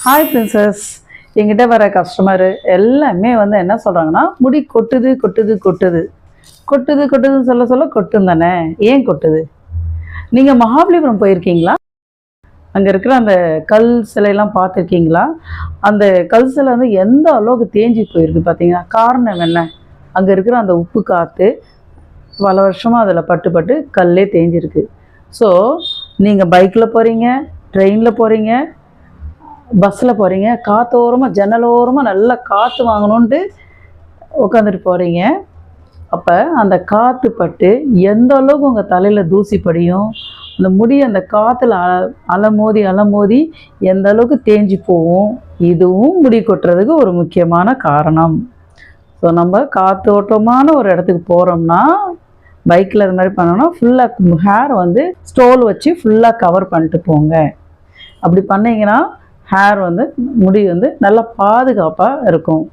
Hi princess. எங்கிட்ட வர customer எல்லாமே வந்து என்ன சொல்கிறாங்கன்னா, முடி கொட்டுது கொட்டுது கொட்டுது கொட்டுது கொட்டுதுன்னு சொல்ல சொல்ல கொட்டும் தானே. ஏன் கொட்டுது? நீங்கள் மகாபலிபுரம் போயிருக்கீங்களா? அங்கே இருக்கிற அந்த கல் சிலையெல்லாம் பார்த்துருக்கீங்களா? அந்த கல் சிலை வந்து எந்த அளவுக்கு தேஞ்சி போயிருக்கு பார்த்தீங்கன்னா, காரணம் என்ன? அங்கே இருக்கிற அந்த உப்பு காற்று பல வருஷமாக அதில் பட்டு பட்டு கல்லே தேஞ்சிருக்கு. ஸோ நீங்கள் பைக்கில் போகிறீங்க, ட்ரெயினில் போகிறீங்க, பஸ்ஸில் போகிறீங்க, காற்றோரமாக ஜன்னலோரமாக நல்லா காற்று வாங்கணுன்ட்டு உட்காந்துட்டு போகிறீங்க. அப்போ அந்த காற்று பட்டு எந்த அளவுக்கு உங்கள் தலையில் தூசி படியும், அந்த முடி அந்த காற்றுல அலமோதி எந்த அளவுக்கு தேஞ்சி போகும். இதுவும் முடி கொட்டுறதுக்கு ஒரு முக்கியமான காரணம். ஸோ நம்ம காற்றோட்டமான ஒரு இடத்துக்கு போகிறோம்னா, பைக்கில் இது மாதிரி பண்ணோன்னா ஃபுல்லாக ஹேர் வந்து ஸ்டோல் வச்சு ஃபுல்லாக கவர் பண்ணிட்டு போங்க. அப்படி பண்ணிங்கன்னா ஹேர் வந்து முடி வந்து நல்லா பாதுகாப்பாக இருக்கும்.